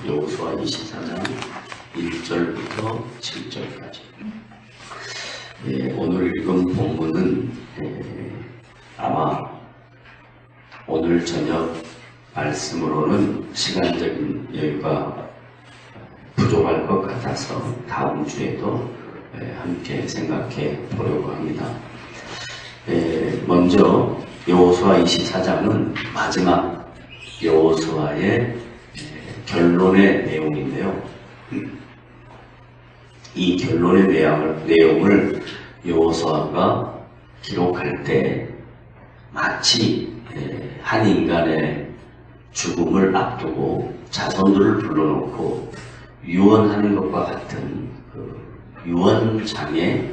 여호수아 24장 1절부터 7절까지. 오늘 읽은 본문은 아마 오늘 저녁 말씀으로는 시간적인 여유가 부족할 것 같아서 다음 주에도 함께 생각해 보려고 합니다. 먼저 여호수아 24장은 마지막 여호수아의 결론의 내용인데요. 이 결론의 내용을 여호수아가 기록할 때 마치 한 인간의 죽음을 앞두고 자손들을 불러놓고 유언하는 것과 같은 유언장에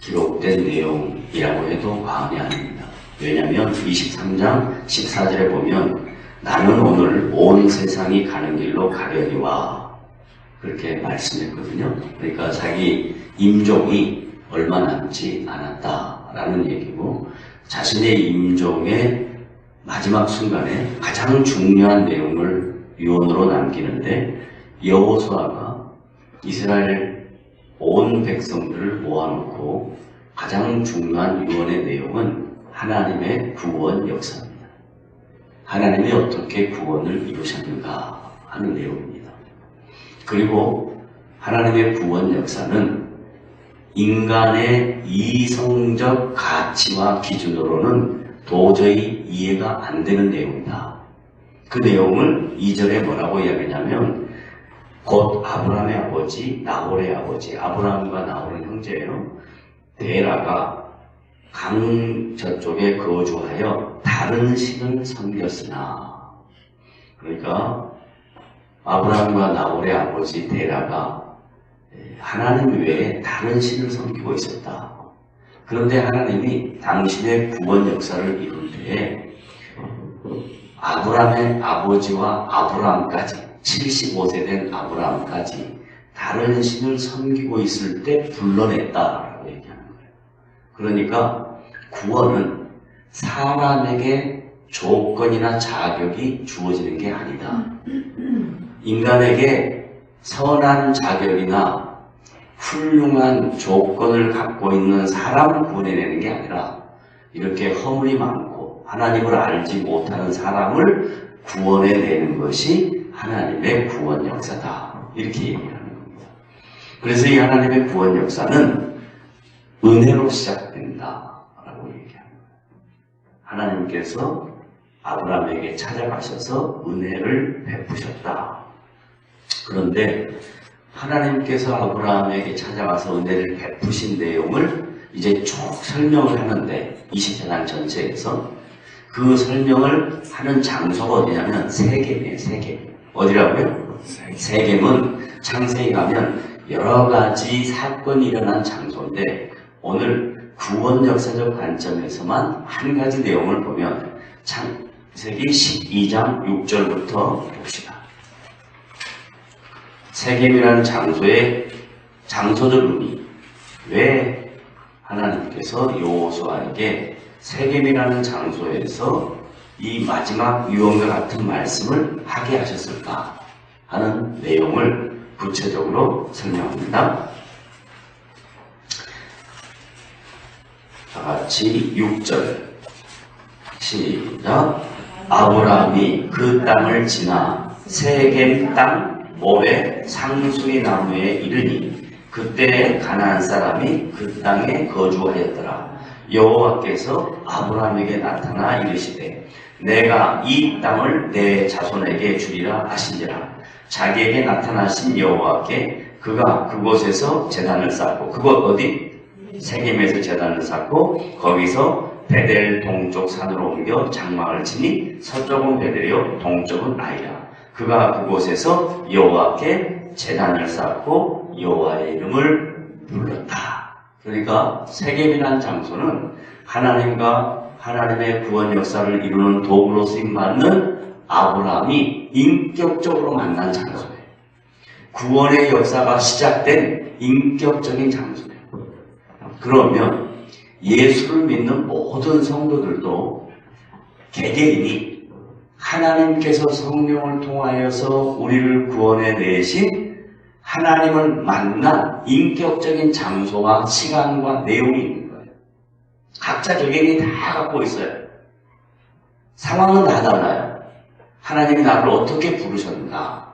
기록된 내용이라고 해도 과언이 아닙니다. 왜냐하면 23장 14절에 보면 나는 오늘 온 세상이 가는 길로 가려니와 그렇게 말씀했거든요. 그러니까 자기 임종이 얼마 남지 않았다라는 얘기고, 자신의 임종의 마지막 순간에 가장 중요한 내용을 유언으로 남기는데, 여호수아가 이스라엘 온 백성들을 모아놓고 가장 중요한 유언의 내용은 하나님의 구원 역사입니다. 하나님이 어떻게 구원을 이루셨는가 하는 내용입니다. 그리고 하나님의 구원 역사는 인간의 이성적 가치와 기준으로는 도저히 이해가 안 되는 내용이다. 그 내용을 2절에 뭐라고 이야기하냐면, 곧 아브라함의 아버지 나홀의 아버지, 아브라함과 나홀은 형제예요. 데라가 강 저쪽에 거주하여 다른 신을 섬겼으나, 그러니까 아브라함과 나홀의 아버지 데라가 하나님 외에 다른 신을 섬기고 있었다. 그런데 하나님이 당신의 구원 역사를 이룰 때에 아브라함의 아버지와 아브라함까지, 75세 된 아브라함까지 다른 신을 섬기고 있을 때 불러냈다라고 얘기하는 거예요. 그러니까 구원은 사람에게 조건이나 자격이 주어지는 게 아니다. 인간에게 선한 자격이나 훌륭한 조건을 갖고 있는 사람을 구원해내는 게 아니라, 이렇게 허물이 많고 하나님을 알지 못하는 사람을 구원해내는 것이 하나님의 구원 역사다. 이렇게 얘기하는 겁니다. 그래서 이 하나님의 구원 역사는 은혜로 시작된다라고 얘기합니다. 하나님께서 아브라함에게 찾아가셔서 은혜를 베푸셨다. 그런데 하나님께서 아브라함에게 찾아가서 은혜를 베푸신 내용을 이제 쭉 설명을 하는데, 24장 전체에서 그 설명을 하는 장소가 어디냐면 세겜이에요. 세겜. 어디라고요? 세겜은 창세기 가면 여러 가지 사건이 일어난 장소인데, 오늘 구원 역사적 관점에서만 한 가지 내용을 보면 창세기 12장 6절부터 봅시다. 세겜이라는 장소의 장소적 의미, 왜 하나님께서 여호수아에게 세겜이라는 장소에서 이 마지막 유언과 같은 말씀을 하게 하셨을까 하는 내용을 구체적으로 설명합니다. 다 같이 6절 시작. 아브라함이 그 땅을 지나 세겜 땅 모레 상수리 나무에 이르니 그때 가나안 사람이 그 땅에 거주하였더라. 여호와께서 아브라함에게 나타나 이르시되 내가 이 땅을 내 자손에게 주리라 하신지라. 자기에게 나타나신 여호와께 그가 그곳에서 제단을 쌓고, 그곳 어디? 세겜에서 제단을 쌓고 거기서 베델 동쪽 산으로 옮겨 장막을 치니 서쪽은 베델이요 동쪽은 아이라. 그가 그곳에서 여호와께 제단을 쌓고 여호와의 이름을 불렀다. 그러니까 세겜이라는 장소는 하나님과 하나님의 구원 역사를 이루는 도구로 쓰임받는 아브라함이 인격적으로 만난 장소예요. 구원의 역사가 시작된 인격적인 장소예요. 그러면 예수를 믿는 모든 성도들도 개개인이 하나님께서 성령을 통하여서 우리를 구원해 내신 하나님을 만난 인격적인 장소와 시간과 내용이 있는 거예요. 각자 개개인이 다 갖고 있어요. 상황은 다 달라요. 하나님이 나를 어떻게 부르셨나,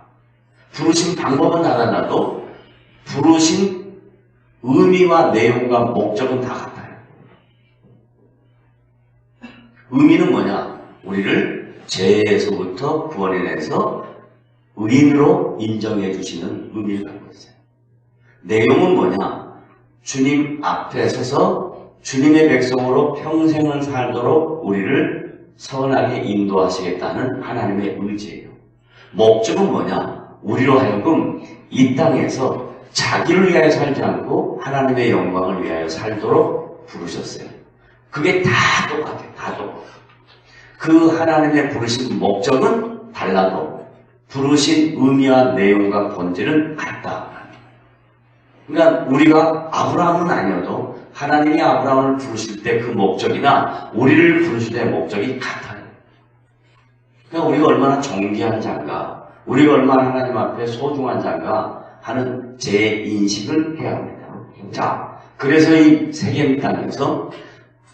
부르신 방법은 다 달라도 부르신 의미와 내용과 목적은 다 같아요. 의미는 뭐냐? 우리를 죄에서부터 구원해내서 의인으로 인정해 주시는 의미를 갖고 있어요. 내용은 뭐냐? 주님 앞에 서서 주님의 백성으로 평생을 살도록 우리를 선하게 인도하시겠다는 하나님의 의지예요. 목적은 뭐냐? 우리로 하여금 이 땅에서 자기를 위하여 살지 않고 하나님의 영광을 위하여 살도록 부르셨어요. 그게 다 똑같아요. 다 똑같아요. 그 하나님의 부르신 목적은 달라도 부르신 의미와 내용과 본질은 같다. 그러니까 우리가 아브라함은 아니어도 하나님이 아브라함을 부르실 때 그 목적이나 우리를 부르실 때의 목적이 같아요. 그러니까 우리가 얼마나 존귀한 자인가, 우리가 얼마나 하나님 앞에 소중한 자인가 하는 재인식을 해야 합니다. 자, 그래서 이 세겜 땅에서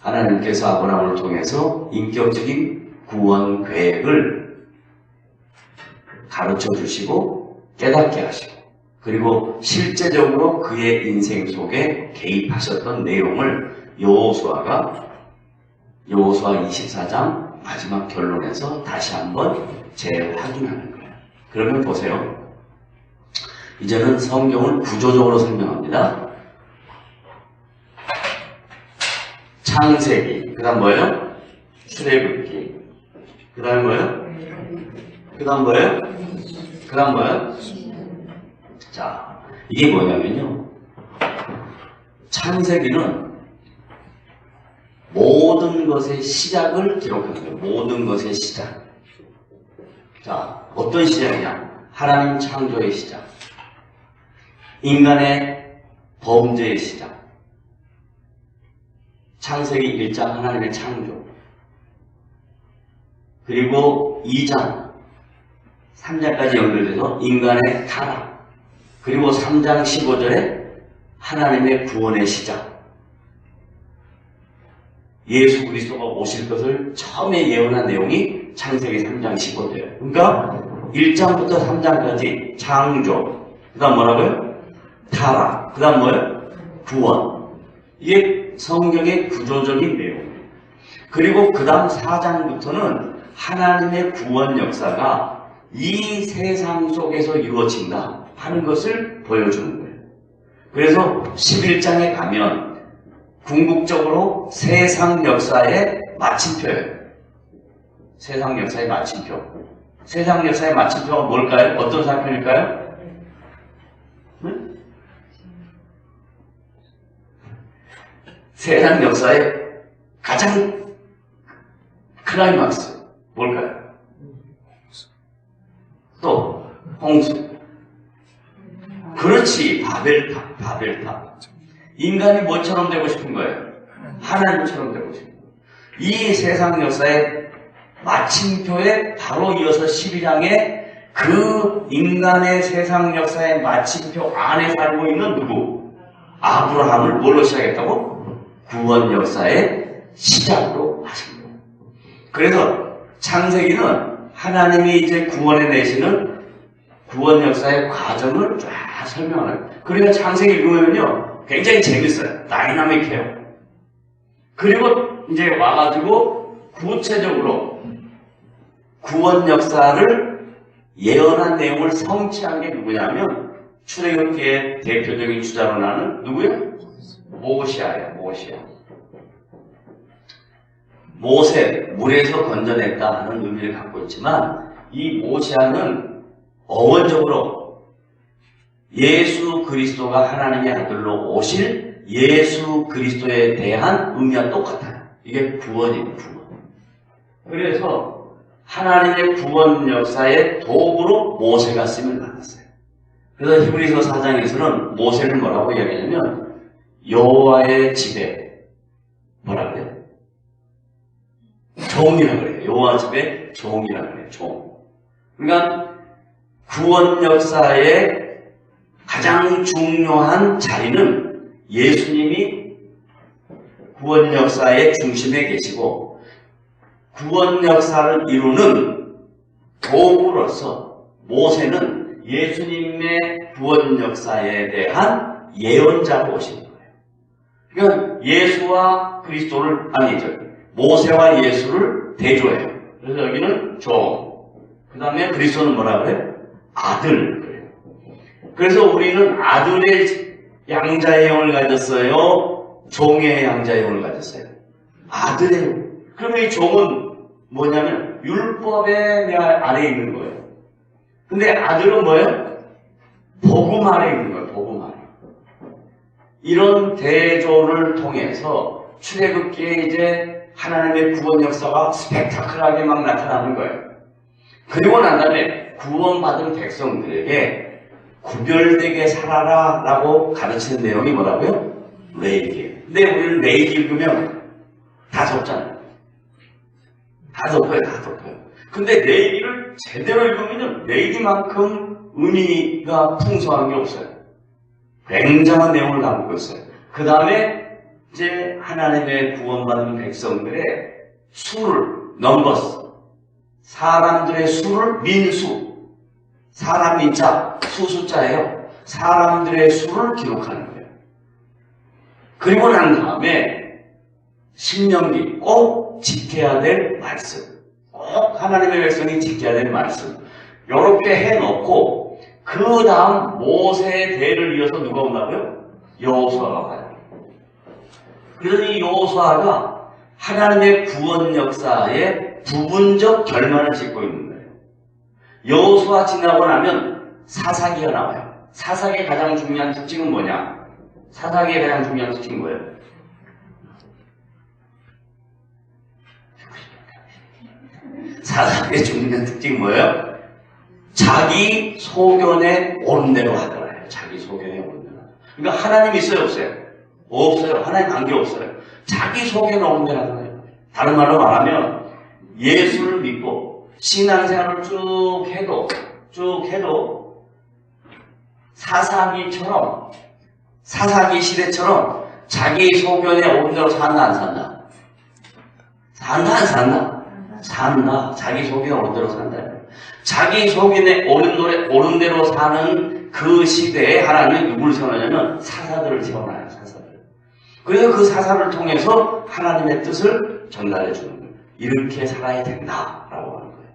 하나님께서 아브라함을 통해서 인격적인 구원 계획을 가르쳐 주시고 깨닫게 하시고, 그리고 실제적으로 그의 인생 속에 개입하셨던 내용을 여호수아 24장 마지막 결론에서 다시 한번 재확인하는 거예요. 그러면 보세요. 이제는 성경을 구조적으로 설명합니다. 창세기, 그 다음 뭐예요? 출애굽기, 그 다음 뭐예요? 그 다음 뭐예요? 그 다음 뭐예요? 자, 이게 뭐냐면요, 창세기는 모든 것의 시작을 기록하는 거예요. 모든 것의 시작. 자, 어떤 시작이냐? 하나님 창조의 시작, 인간의 범죄의 시작, 창세기 1장 하나님의 창조, 그리고 2장 3장까지 연결돼서 인간의 타락, 그리고 3장 15절에 하나님의 구원의 시작, 예수 그리스도가 오실 것을 처음에 예언한 내용이 창세기 3장 15절이에요. 그러니까 1장부터 3장까지 창조, 그 다음 뭐라고요? 타락, 그 다음 뭐예요? 구원. 이게 성경의 구조적인 내용이에요. 그리고 그 다음 4장부터는 하나님의 구원 역사가 이 세상 속에서 이루어진다 하는 것을 보여주는 거예요. 그래서 11장에 가면 궁극적으로 세상 역사의 마침표예요. 세상 역사의 마침표. 세상 역사의 마침표가 뭘까요? 어떤 사건일까요? 응? 세상 역사의 가장 클라이막스 뭘까요? 또 홍수. 그렇지, 바벨탑, 바벨탑. 인간이 뭐처럼 되고 싶은 거예요? 하나님처럼 되고 싶은 거예요. 이 세상 역사의 마침표에 바로 이어서 12장에 그 인간의 세상 역사의 마침표 안에 살고 있는 누구? 아브라함을 뭘로 시작했다고? 구원 역사의 시작으로 하신 거예요. 그래서 창세기는 하나님이 이제 구원해 내시는 구원 역사의 과정을 쫙 설명하는. 그러니까 창세기 읽으면요 굉장히 재밌어요. 다이나믹해요. 그리고 이제 와가지고 구체적으로 구원 역사를 예언한 내용을 성취한 게 누구냐면 출애굽기의 대표적인 주자로 나는 누구예요? 모세예요. 모세, 물에서 건져냈다 하는 의미를 갖고 있지만 이 모세는 어원적으로 예수 그리스도가 하나님의 아들로 오실 예수 그리스도에 대한 의미와 똑같아요. 이게 구원이에요, 구원. 그래서 하나님의 구원 역사의 도구로 모세가 쓰임을 받았어요. 그래서 히브리서 4장에서는 모세를 뭐라고 이야기하냐면 여호와의 집에 뭐라 그래요? 종이라고 그래요. 거예요. 여호와 집의 종이라고 해요. 종. 그러니까 구원 역사의 가장 중요한 자리는 예수님이 구원 역사의 중심에 계시고 구원 역사를 이루는 도구로서 모세는 예수님의 구원 역사에 대한 예언자로 오신 거예요. 그러니까 예수와 그리스도를 모세와 예수를 대조해요. 그래서 여기는 종, 그 다음에 그리스도는 뭐라 그래요? 아들 그래요. 그래서 우리는 아들의 양자의 영을 가졌어요? 종의 양자의 영을 가졌어요? 아들의. 그러면 이 종은 뭐냐면 율법의 아래에 있는 거예요. 근데 아들은 뭐예요? 복음 아래에 있는 거예요. 복음 아래. 이런 대조를 통해서 출애굽기에 이제 하나님의 구원 역사가 스펙타클하게 막 나타나는 거예요. 그리고 난 다음에 구원받은 백성들에게 구별되게 살아라 라고 가르치는 내용이 뭐라고요? 레위기예요. 근데 우리는 레위기 읽으면 다 덮잖아요. 다 덮어요. 다 덮어요. 근데 레위기를 제대로 읽으면 레위기만큼 의미가 풍성한 게 없어요. 굉장한 내용을 담고 있어요. 그 다음에 이제 하나님의 구원받은 백성들의 수를, 넘버스, 사람들의 수를 민수, 사람 민자, 수숫자예요. 사람들의 수를 기록하는 거예요. 그리고 난 다음에 신명기 꼭 지켜야 될 말씀, 꼭 하나님의 백성이 지켜야 될 말씀 이렇게 해놓고 그 다음 모세의 대를 이어서 누가 온다고요? 여호수아가 와요. 그래서 이 여호수아가 하나님의 구원 역사의 부분적 결말을 짓고 있는 거예요. 여호수아 지나고 나면 사사기가 나와요. 사사기의 가장 중요한 특징은 뭐냐? 사사기의 가장 중요한 특징은 뭐예요? 사사기의 중요한 특징은 뭐예요? 자기 소견에 옳은 대로 하더라요. 자기 소견에 옳은 대로. 그러니까 하나님 있어요, 없어요? 없어요. 하나님 관계 없어요. 자기 소견에 옳은 대로 하더라요. 다른 말로 말하면 예수를 믿고 신앙생활을 쭉 해도 사사기처럼 사사기 시대처럼 자기 소견에 옳은 대로 산다 안 산다? 산다 안 산다? 산다. 자기 소견에 옳은 대로 산다. 자기 소견에 옳은 대로 사는 그 시대에 하나님이 누구를 세워냐면 사사들을 세워놔요. 사사들. 그래서 그 사사를 통해서 하나님의 뜻을 전달해 주는 거예요. 이렇게 살아야 된다라고 하는 거예요.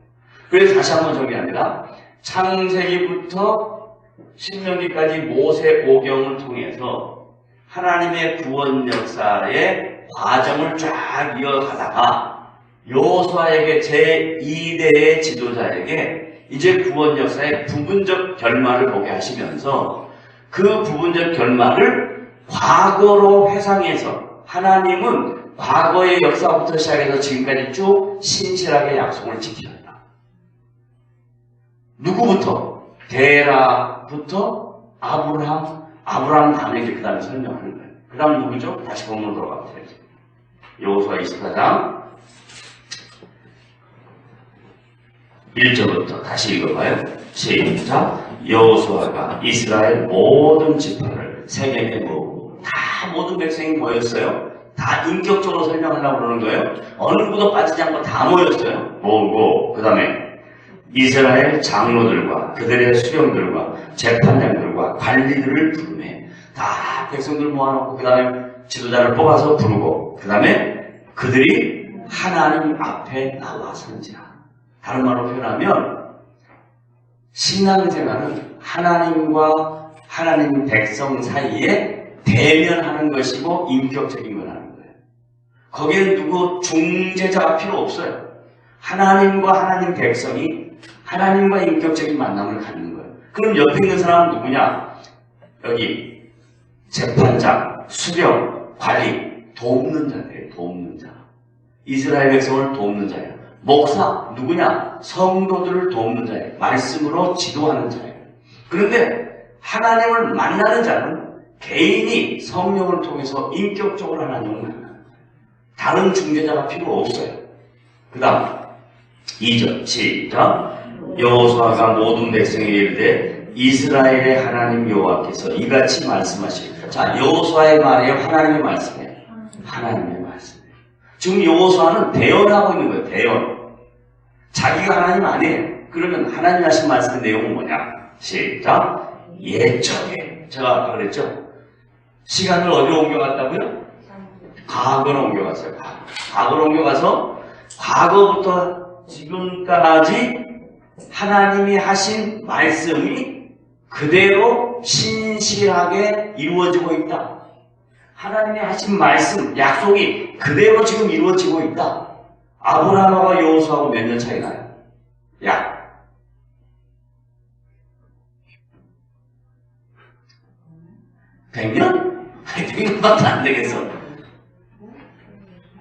그래서 다시 한번 정리합니다. 창세기부터 신명기까지 모세 오경을 통해서 하나님의 구원 역사의 과정을 쫙 이어가다가 여호수아에게 제2대의 지도자에게 이제 구원 역사의 부분적 결말을 보게 하시면서 그 부분적 결말을 과거로 회상해서 하나님은 과거의 역사부터 시작해서 지금까지 쭉 신실하게 약속을 지키셨다. 누구부터? 데라부터 아브라함 다음에 그 다음에 설명하는 거예요. 그 다음 누구죠? 다시 본문으로 돌아가보세요. 여호수아 24장 1절부터 다시 읽어봐요. 시작. 여호수아가 이스라엘 모든 지파를 세겜에 모으고 다 모든 백성이 모였어요. 다 인격적으로 설명하려고 그러는 거예요. 어느 누구도 빠지지 않고 다 모였어요. 모으고 그 다음에 이스라엘 장로들과 그들의 수령들과 재판장들과 관리들을 부르매 다 백성들 모아놓고 그 다음에 지도자를 뽑아서 부르고 그 다음에 그들이 하나님 앞에 나와 선지라. 다른 말로 표현하면 신앙생활은 하나님과 하나님 백성 사이에 대면하는 것이고 인격적인 걸 하는 거예요. 거기에는 누구 중재자가 필요 없어요. 하나님과 하나님 백성이 하나님과 인격적인 만남을 갖는 거예요. 그럼 옆에 있는 사람은 누구냐? 여기 재판장, 수령, 관리, 돕는 자예요. 돕는 자. 이스라엘 백성을 돕는 자예요. 목사 누구냐? 성도들을 돕는 자예요. 말씀으로 지도하는 자예요. 그런데 하나님을 만나는 자는 개인이 성령을 통해서 인격적으로 하나님을 만나는 거예요. 다른 중재자가 필요 없어요. 그 다음 2절 시작. 여호수아가 모든 백성에게 이르되 이스라엘의 하나님 여호와께서 이같이 말씀하시니라. 자, 여호수아의 말이에요? 하나님의 말씀이에요? 하나님의 말씀이에요. 지금 여호수아는 대언하고 있는 거예요. 대언. 자기가 하나님 아니에요. 그러면 하나님 하신 말씀의 내용은 뭐냐? 시작. 옛적에. 제가 아까 그랬죠? 시간을 어디로 옮겨갔다고요? 과거로 옮겨갔어요. 과거로 옮겨가서 과거부터 지금까지 하나님이 하신 말씀이 그대로 신실하게 이루어지고 있다. 하나님이 하신 말씀, 약속이 그대로 지금 이루어지고 있다. 아브라함하고 여호수아하고 몇 년 차이 나요? 약 100년? 100년밖에 안 되겠어.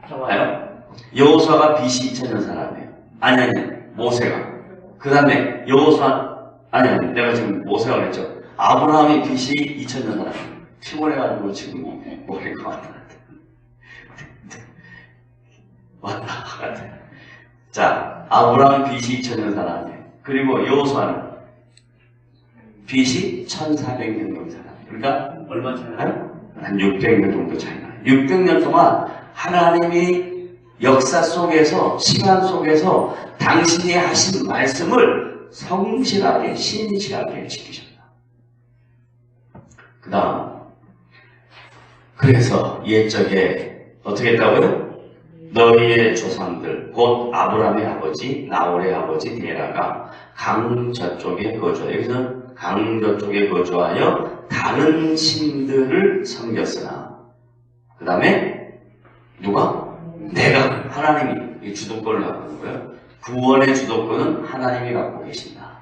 봐봐요. 여호수아가 BC 2000년 사람이에요. 아니, 모세가. 그 다음에 여호수아, 아니, 내가 지금 모세가 그랬죠. 아브라함이 BC 2000년 사람이에요. 피곤해가지고 지금 머리가 왔다 갔다. 자, 아브라함은 BC 2000년 사람이에요. 그리고 여호수아는 BC 1400년 정도 사람. 그러니까 얼마 차이 나요? 한 600년 정도 차이 나요. 600년 동안 하나님이 역사 속에서, 시간 속에서 당신이 하신 말씀을 성실하게, 신실하게 지키셨다. 그 다음, 그래서 옛적에 어떻게 했다고요? 너희의 조상들, 곧 아브라함의 아버지, 나홀의 아버지 데라가 강 저쪽에 거주하여, 여기서는 강 저쪽에 거주하여 다른 신들을 섬겼으나, 그 다음에 누가? 내가, 하나님이 주도권을 갖고 있는 거예요. 구원의 주도권은 하나님이 갖고 계신다.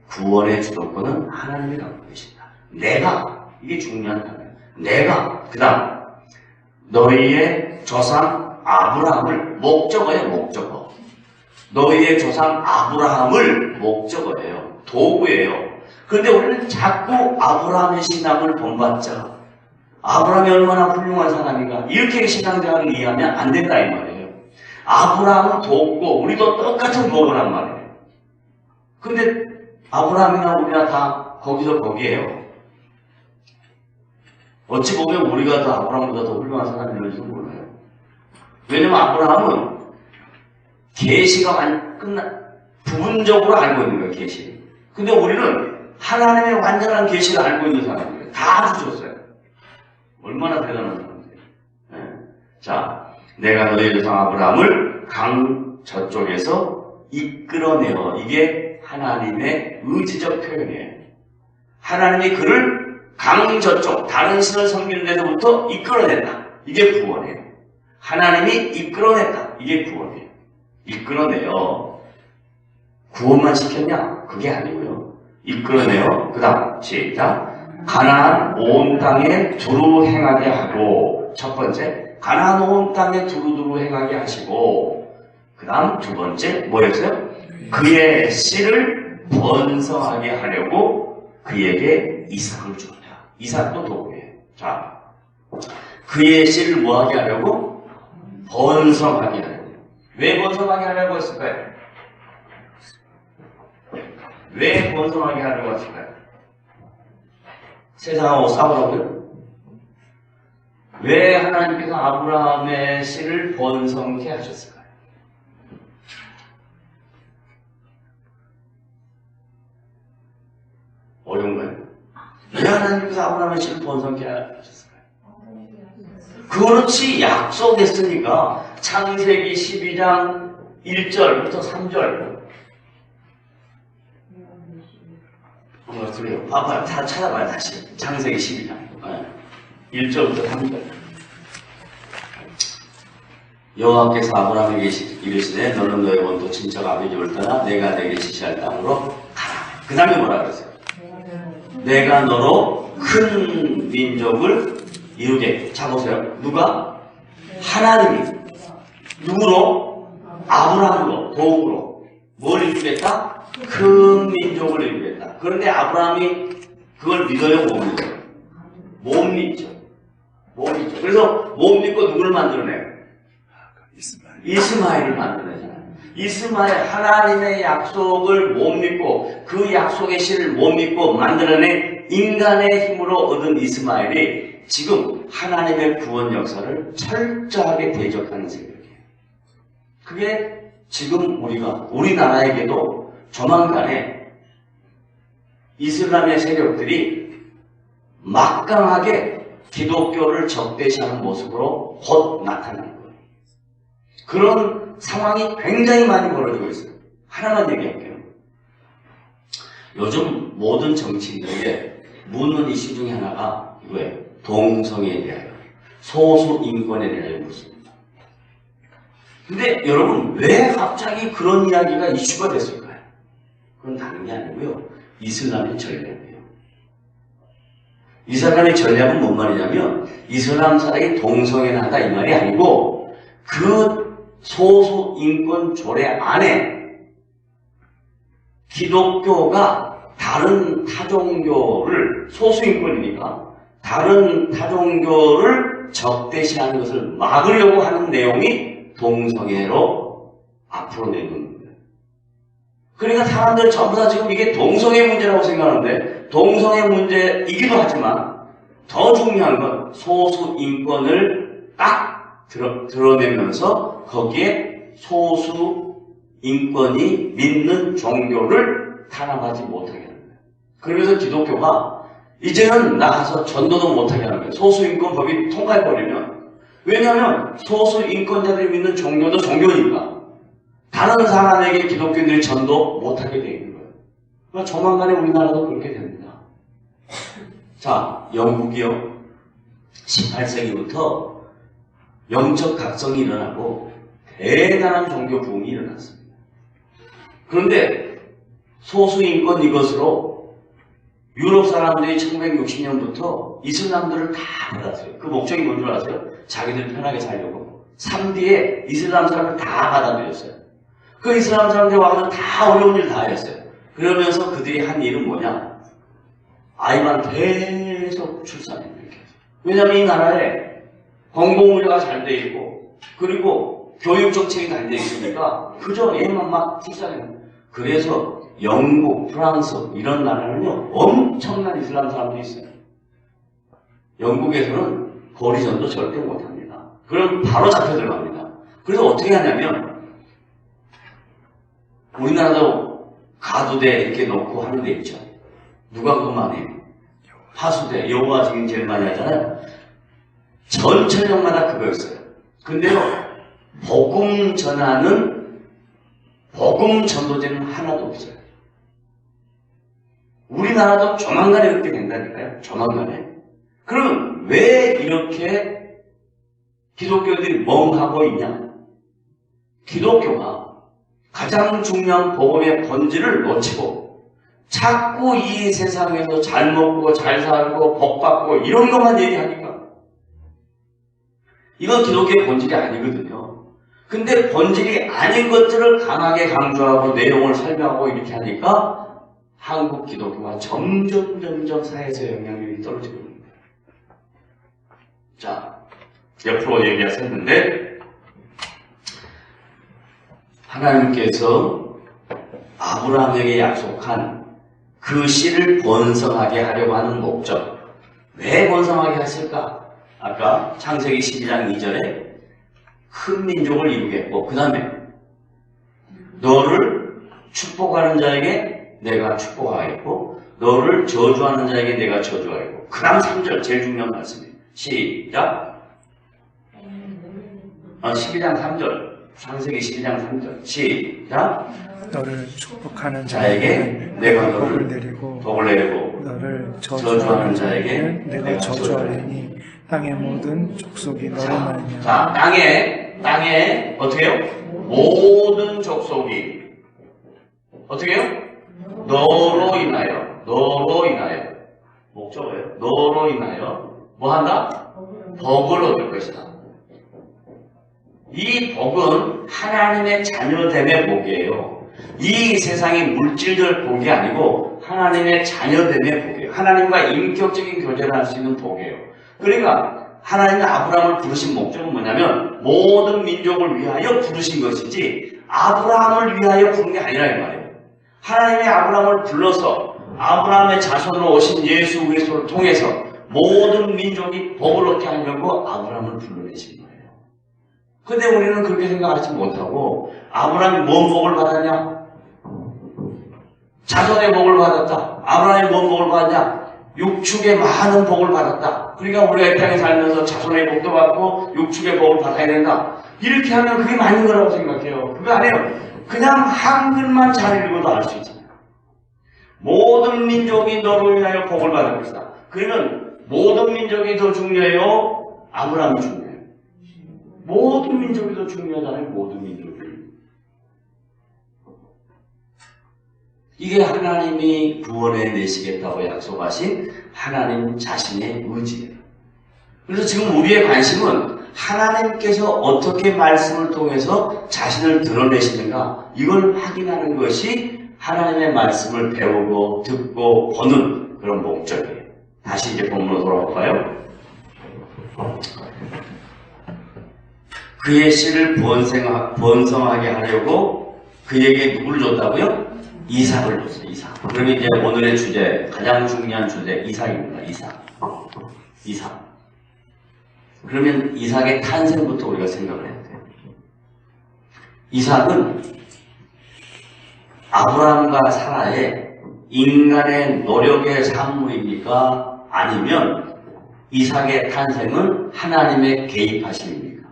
구원의 주도권은 하나님이 갖고 계신다. 내가, 이게 중요한 단어예요. 내가, 그 다음 너희의 조상 아브라함을, 목적어예요. 목적어. 너희의 조상 아브라함을 목적어예요. 도구예요. 그런데 우리는 자꾸 아브라함의 신앙을 본받자, 아브라함이 얼마나 훌륭한 사람인가, 이렇게 신앙생활을 이해하면 안 된다 이 말이에요. 아브라함은 돕고 우리도 똑같은 복을 한 말이에요. 근데 아브라함이나 우리나 다 거기서 거기에요. 어찌 보면 우리가 더 아브라함보다 더 훌륭한 사람인지도 몰라요. 왜냐면 아브라함은 계시가 부분적으로 알고 있는 거예요. 계시. 근데 우리는 하나님의 완전한 계시를 알고 있는 사람이에요. 다 주셨어요. 얼마나 대단한 사람들이에요. 네. 자, 내가 너희 조상 아브라함을 강 저쪽에서 이끌어내어. 이게 하나님의 의지적 표현이에요. 하나님이 그를 강 저쪽, 다른 신을 섬기는 데서부터 이끌어낸다. 이게 구원이에요. 하나님이 이끌어냈다. 이게 구원이에요. 이끌어내요. 구원만 시켰냐? 그게 아니고요. 이끌어내요. 그 다음 시작. 가나안 온 땅에 두루 행하게 하고, 첫 번째 가나안 온 땅에 두루두루 행하게 하시고, 그 다음 두 번째 뭐였어요? 그의 씨를 번성하게 하려고 그에게 이삭을 주었다. 이삭도 도구예요. 자, 그의 씨를 뭐하게 하려고? 번성하게 하려고. 왜 번성하게 하려고 했을까요? 왜 번성하게 하려고 했을까요? 세상하고 싸우라고요? 왜 하나님께서 아브라함의 씨를 번성케 하셨을까요? 어려운가요? 왜 하나님께서 아브라함의 씨를 번성케 하셨을까요? 그렇지, 약속했으니까. 창세기 12장 1절부터 3절. 그래요. 봐봐요. 다 찾아봐요. 다시. 창세기 12장 1절부터 3절. 여호와께서 아브라함에게 이르시되 너는 너의 원토 친척 아비 집을 떠나 내가 내게 지시할 땅으로 가라. 그 다음에 뭐라 그랬어요? 내가 너로 큰 민족을 이루게. 자 보세요. 누가? 하나님이. 누구로? 아브라함으로, 도구로. 뭘 이루겠다? 큰 민족을 이루겠다. 그런데 아브라함이 그걸 믿어요? 못 믿어요? 못 믿죠. 못 믿죠. 그래서 못 믿고 누구를 만들어내요? 이스마엘을 만들어내잖아요. 이스마엘 하나님의 약속을 못 믿고 그 약속의 씨를 못 믿고 만들어낸 인간의 힘으로 얻은 이스마엘이 지금 하나님의 구원 역사를 철저하게 대적하는 세력이에요. 그게 지금 우리나라에게도 조만간에 이슬람의 세력들이 막강하게 기독교를 적대시하는 모습으로 곧 나타날 거예요. 그런 상황이 굉장히 많이 벌어지고 있어요. 하나만 얘기할게요. 요즘 모든 정치인들에게 묻는 이슈 중에 하나가 이거예요. 동성애에 대하여, 소수 인권에 대하여 묻습니다. 근데 여러분, 왜 갑자기 그런 이야기가 이슈가 됐을까요? 그건 다른 게 아니고요. 이슬람의 전략이에요. 이슬람의 전략은 뭔 말이냐면 이슬람 사람이 동성애를 한다 이 말이 아니고 그 소수 인권 조례 안에 기독교가 다른 타종교를 소수 인권이니까 다른 타종교를 적대시하는 것을 막으려고 하는 내용이 동성애로 앞으로 내놓는 거예요. 그러니까 사람들 전부 다 지금 이게 동성애 문제라고 생각하는데 동성애 문제이기도 하지만 더 중요한 건 소수 인권을 딱 드러내면서 거기에 소수 인권이 믿는 종교를 탄압하지 못하게 하는 거예요. 그러면서 기독교가 이제는 나가서 전도도 못하게 하는 거예요. 소수인권법이 통과해버리면. 왜냐하면 소수인권자들이 믿는 종교도 종교니까 다른 사람에게 기독교인들이 전도 못하게 되어 있는 거예요. 그러니까 조만간에 우리나라도 그렇게 됩니다. 자, 영국이요. 18세기부터 영적 각성이 일어나고 대단한 종교 부흥이 일어났습니다. 그런데 소수인권 이것으로 유럽 사람들이 1960년부터 이슬람들을 다 받아들여요. 그 목적이 뭔 줄 아세요? 자기들 편하게 살려고. 3D에 이슬람 사람을 다 받아들였어요. 그 이슬람 사람들이 와서 다 어려운 일 다 했어요. 그러면서 그들이 한 일은 뭐냐? 아이만 계속 출산해요. 이렇게. 왜냐하면 이 나라에 공공의료가 잘 돼 있고 그리고 교육 정책이 잘 돼 있으니까 그저 애만 막 출산해요. 그래서 영국, 프랑스 이런 나라는요 엄청난 이슬람 사람들이 있어요. 영국에서는 거리전도 절대 못합니다. 그럼 바로 잡혀 들어갑니다. 그래서 어떻게 하냐면 우리나라도 가두대 이렇게 놓고 하는 데 있죠. 누가 그만해요? 하수대, 여호와 지금 제일 많이 하잖아요. 전철역마다 그거였어요. 근데요 복음 전하는 복음 전도제는 하나도 없어요. 우리나라도 조만간에 그렇게 된다니까요. 조만간에. 그럼 왜 이렇게 기독교들이 멍하고 있냐? 기독교가 가장 중요한 복음의 본질을 놓치고 자꾸 이 세상에서 잘 먹고 잘 살고 복 받고 이런 것만 얘기하니까 이건 기독교의 본질이 아니거든요. 근데 본질이 아닌 것들을 강하게 강조하고 내용을 설명하고 이렇게 하니까 한국 기독교가 점점 사회에서 영향력이 떨어지고 있는 거예요. 자, 옆으로 얘기하셨는데 하나님께서 아브라함에게 약속한 그 씨를 번성하게 하려고 하는 목적. 왜 번성하게 하실까? 아까 창세기 12장 2절에 큰 민족을 이루겠고 그 다음에 너를 축복하는 자에게 내가 축복하겠고 너를 저주하는 자에게 내가 저주하겠고 그 다음 3절 제일 중요한 말씀이에요. 시작. 12장 3절 창세기 12장 3절 시작. 너를 축복하는 자에게 내가 너를 복을 내리고 너를 저주하는 자에게 내가 저주하리니 땅의 모든 족속이 너로 말미암아. 자, 땅에 어떻게 해요? 모든 족속이 어떻게 해요? 너로 인하여 목적어예요. 너로 인하여 뭐 한다? 복을 얻을 것이다. 이 복은 하나님의 자녀됨의 복이에요. 이 세상의 물질적 복이 아니고 하나님의 자녀됨의 복이에요. 하나님과 인격적인 교제를 할 수 있는 복이에요. 그러니까 하나님이 아브라함을 부르신 목적은 뭐냐면 모든 민족을 위하여 부르신 것이지 아브라함을 위하여 부른 게 아니라 이 말이에요. 하나님이 아브라함을 불러서 아브라함의 자손으로 오신 예수 그리스도를 통해서 모든 민족이 복을 얻게 하려고 아브라함을 불러내신 거예요. 근데 우리는 그렇게 생각하지 못하고 아브라함이 뭔 복을 받았냐? 자손의 복을 받았다. 아브라함이 뭔 복을 받았냐? 육축의 많은 복을 받았다. 그러니까 우리가 이 땅에 살면서 자손의 복도 받고 육축의 복을 받아야 된다. 이렇게 하면 그게 맞는 거라고 생각해요. 그거 아니에요. 그냥 한글만 잘 읽어도 알 수 있잖아요. 모든 민족이 너를 위하여 복을 받을 것이다. 그러면 모든 민족이 더 중요해요? 아브라함이 중요해요? 모든 민족이 더 중요하다는 모든 민족이. 이게 하나님이 구원해 내시겠다고 약속하신 하나님 자신의 의지예요. 그래서 지금 우리의 관심은 하나님께서 어떻게 말씀을 통해서 자신을 드러내시는가 이걸 확인하는 것이 하나님의 말씀을 배우고 듣고 보는 그런 목적이에요. 다시 이제 본문으로 돌아올까요? 그의 씨를 번성하게 하려고 그에게 누구를 줬다고요? 이삭을 줬어요. 이삭. 그러면 이제 오늘의 주제, 가장 중요한 주제 이삭입니다. 이삭. 그러면 이삭의 탄생부터 우리가 생각을 해야 돼요. 이삭은 아브라함과 사라의 인간의 노력의 산물입니까? 아니면 이삭의 탄생은 하나님의 개입하심입니까?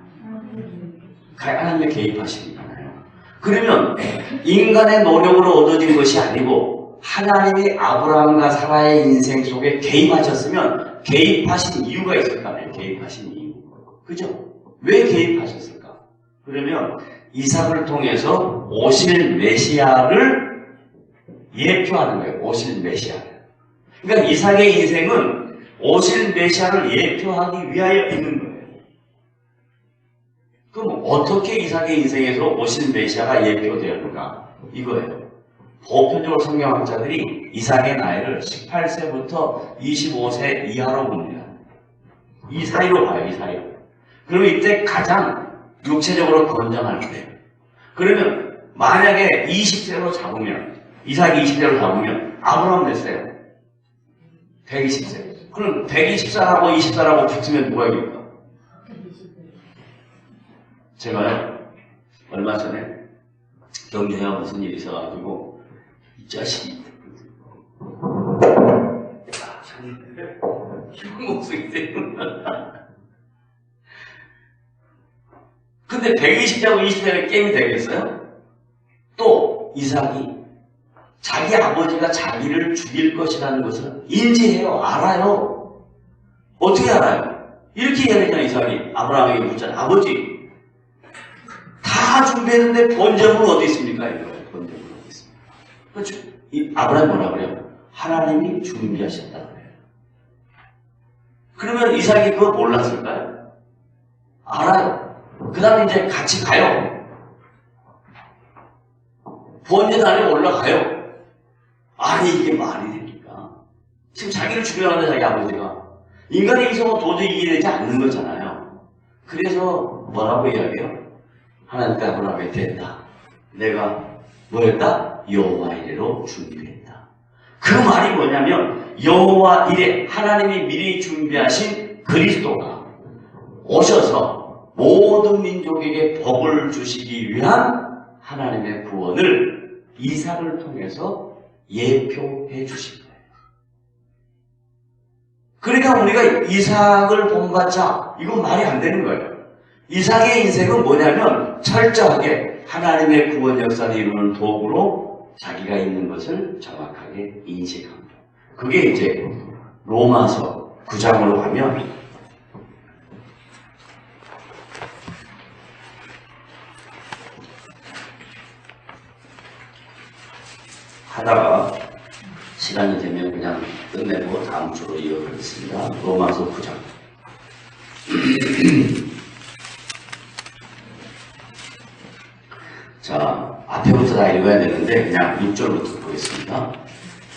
하나님의 개입하심이잖아요. 그러면 인간의 노력으로 얻어진 것이 아니고 하나님이 아브라함과 사라의 인생 속에 개입하셨으면 개입하신 이유가 있을 거 아니에요. 개입하신 이유. 그죠? 왜 개입하셨을까? 그러면 이삭을 통해서 오실 메시아를 예표하는 거예요. 오실 메시아를. 그러니까 이삭의 인생은 오실 메시아를 예표하기 위하여 있는 거예요. 그럼 어떻게 이삭의 인생에서 오실 메시아가 예표되었는가? 이거예요. 보편적으로 성경학자들이 이삭의 나이를 18세부터 25세 이하로 봅니다. 이 사이로 봐요. 이 사이로. 그러면 이때 가장 육체적으로 건장할 때예요. 그러면 만약에 20세로 잡으면 이삭이 20세로 잡으면 아브라함 몇 세요? 120세. 그럼 120살하고 20살하고 붙으면 누가 이길까? 제가요 얼마 전에 경주에 무슨 일이 있어가지고 이 자식이 이런 목소리 때문에 근데 120세하고 20세가 게임이 되겠어요? 또 이삭이 자기 아버지가 자기를 죽일 것이라는 것을 인지해요. 알아요. 어떻게 알아요? 이렇게 이야기했잖아요. 이삭이 아브라함에게 묻잖아요. 아버지 다 준비했는데 본점은 어디 있습니까? 이거예요. 본점은 어디 있습니까? 그렇죠? 이 아브라함이 뭐라 그래요? 하나님이 준비하셨다 그래요. 그러면 이삭이 그거 몰랐을까요? 알아요. 그 다음에 이제 같이 가요. 번제단에 올라가요. 아니 이게 말이 됩니까? 지금 자기를 죽여가는데 자기 아버지가 인간의 이성은 도저히 이해되지 않는 거잖아요. 그래서 뭐라고 이야기해요? 하나님께 아브라함에게 됐다. 내가 뭐였다? 여호와 이레로 준비했다. 그 말이 뭐냐면 여호와 이레 하나님이 미리 준비하신 그리스도가 오셔서 모든 민족에게 복을 주시기 위한 하나님의 구원을 이삭을 통해서 예표해 주신 거예요. 그러니까 우리가 이삭을 본받자 이건 말이 안 되는 거예요. 이삭의 인생은 뭐냐면 철저하게 하나님의 구원 역사를 이루는 도구로 자기가 있는 것을 정확하게 인식합니다. 그게 이제 로마서 9장으로 가면 하다가 시간이 되면 그냥 끝내고 다음 주로 이어가겠습니다. 로마서 9장. 자, 앞에부터 다 읽어야 되는데 그냥 6절부터 보겠습니다.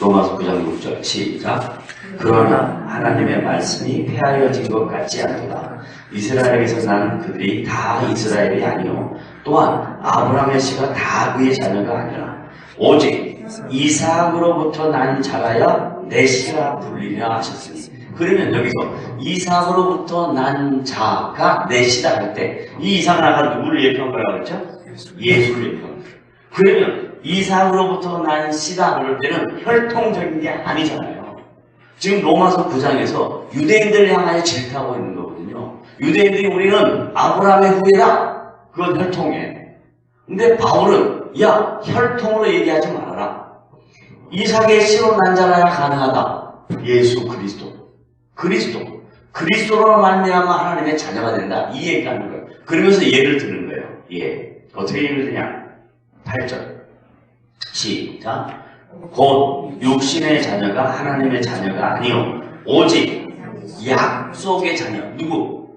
로마서 9장 6절 시작. 그러나 하나님의 말씀이 폐하여진 것 같지 않도다. 이스라엘에게서 나는 그들이 다 이스라엘이 아니요 또한 아브라함의 씨가 다 그의 자녀가 아니라 오직 이삭으로부터 난 자라야 내 씨라 불리라 하셨으니. 그러면 여기서 이삭으로부터 난 자가 내 씨다 할 때 이 이삭은 아까 누구를 예표한 거라고 그랬죠? 예수를 예표한 거예요. 그러면 이삭으로부터 난 씨다 그럴 때는 혈통적인 게 아니잖아요. 지금 로마서 9장에서 유대인들을 향하여 질타하고 있는 거거든요. 유대인들이 우리는 아브라함의 후예다. 그건 혈통이에요. 근데 바울은 야 혈통으로 얘기하지 말아라. 이삭의 씨로 난 자라야 가능하다. 예수 그리스도로 말미암아 하나님의 자녀가 된다. 이 얘기를 하는 거예요. 그러면서 예를 드는 거예요. 예. 어떻게 예를 드냐? 8절 시작. 곧 육신의 자녀가 하나님의 자녀가 아니요 오직 약속의 자녀. 누구?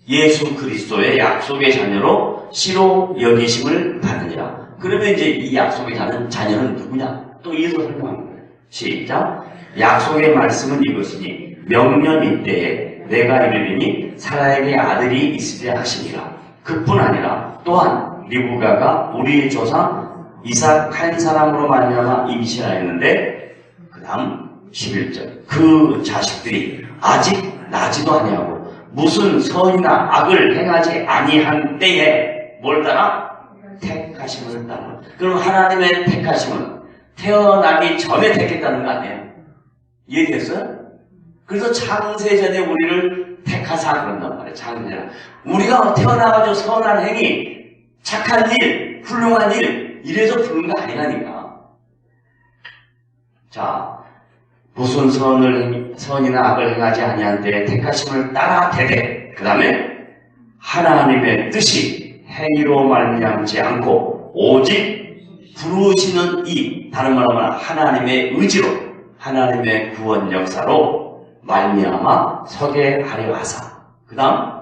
예수 그리스도의 약속의 자녀로 씨로 여기심을 받으니라. 그러면 이제 이 약속의 자녀는 누구냐? 또 이어서 설명하는 거예요. 시작. 약속의 말씀은 이것이니 명년 이때에 내가 이르리니 사라에게 아들이 있으리라 하시니라. 그뿐 아니라 또한 리브가가 우리 조상 이삭 한 사람으로 말미암아 임신하였는데 그 다음 11절 그 자식들이 아직 나지도 아니하고 무슨 선이나 악을 행하지 아니한 때에 뭘 따라? 택하심을 따라. 그럼 하나님의 택하심은 태어나기 전에 택했다는 거 아니에요? 이해됐어요? 그래서 창세전에 우리를 택하사 그런단 말이에요. 창세전. 우리가 태어나가지고 선한 행위, 착한 일, 훌륭한 일 이래서 부른 거 아니라니까. 자, 무슨 선이나 악을 행하지 아니한 때에 택하심을 따라 되되 그 다음에 하나님의 뜻이 행위로 말미암지 않고 오직 부르시는 이 다른 말로 하면 하나님의 의지로 하나님의 구원 역사로 말미암아 서게 하려 하사. 그 다음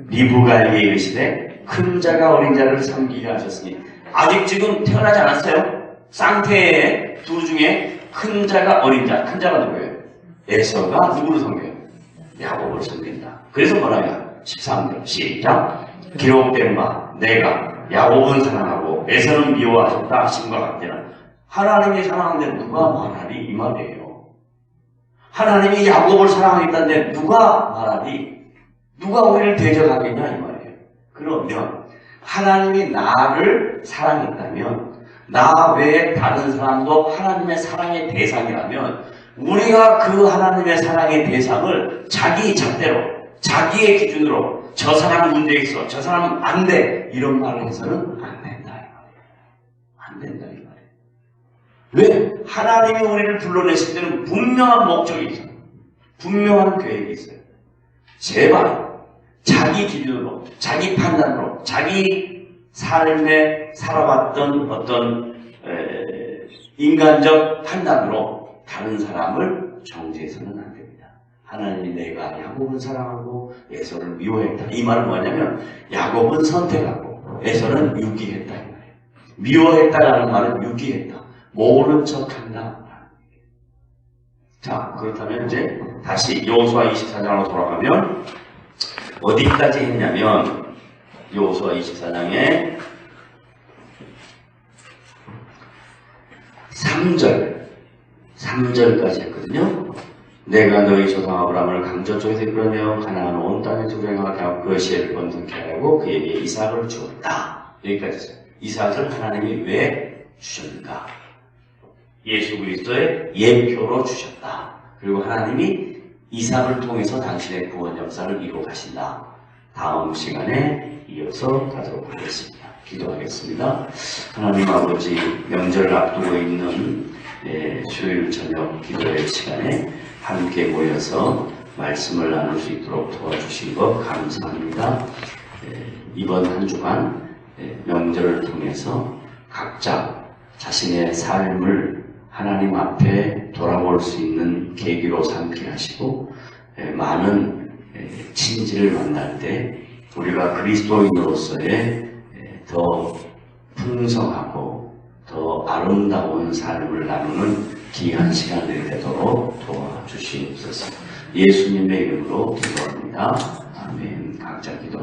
리브가에게 이르시되 큰 자가 어린 자를 섬기게 하셨으니. 아직 지금 태어나지 않았어요. 쌍태의 둘 중에 큰 자가 어린 자. 큰 자가 누구예요? 에서가 누구를 섬겨요? 야곱을 섬긴다. 그래서 뭐라냐? 13절 시작. 기록된 바 내가 야곱은 사랑하고 에서는 미워하셨다 하신과 같으나 하나님이 사랑하는데 누가 말하리? 이 말이에요. 하나님이 야곱을 사랑하겠다는데 누가 말하리? 누가 우리를 대적하겠냐? 이 말이에요. 그러면 하나님이 나를 사랑했다면 나 외에 다른 사람도 하나님의 사랑의 대상이라면 우리가 그 하나님의 사랑의 대상을 자기 잣대로 자기의 기준으로 저 사람 문제 있어, 저 사람 안 돼 이런 말을 해서는 안 된다 이 말이에요. 안 된다 이 말이에요. 왜? 하나님이 우리를 불러내실 때는 분명한 목적이 있어요. 분명한 계획이 있어요. 제발 자기 기준으로, 자기 판단으로, 자기 삶에 살아왔던 어떤 인간적 판단으로 다른 사람을 정죄해서는 안 됩니다. 하나님이 내가 야곱은 사랑하고 에서를 미워했다. 이 말은 뭐냐면 야곱은 선택하고 에서는 유기했다. 이 말이에요. 미워했다라는 말은 유기했다. 모르는 척한다. 자, 그렇다면 이제 다시 여호수아 24장으로 돌아가면 어디까지 했냐면 여호수아 24장에 3절까지 했거든요. 내가 너희 조상 아브라함을 강저 쪽에서 이끌어내어 가나안 온 땅에서 우행하게 하고 그 시에를 번성케 하고 그에게 이삭을 주었다. 여기까지 했어요. 이삭을 하나님이 왜 주셨는가? 예수 그리스도의 예표로 주셨다. 그리고 하나님이 이삭을 통해서 당신의 구원 역사를 이루어 가신다. 다음 시간에 이어서 가도록 하겠습니다. 기도하겠습니다. 하나님 아버지, 명절을 앞두고 있는 수요일 저녁 기도의 시간에 함께 모여서 말씀을 나눌 수 있도록 도와주신 것 감사합니다. 이번 한 주간 명절을 통해서 각자 자신의 삶을 하나님 앞에 돌아볼 수 있는 계기로 삼게 하시고 많은 친지를 만날 때 우리가 그리스도인으로서의 더 풍성하고 더 아름다운 삶을 나누는 귀한 시간들이 되도록 도와주시옵소서. 예수님의 이름으로 기도합니다. 아멘. 각자 기도.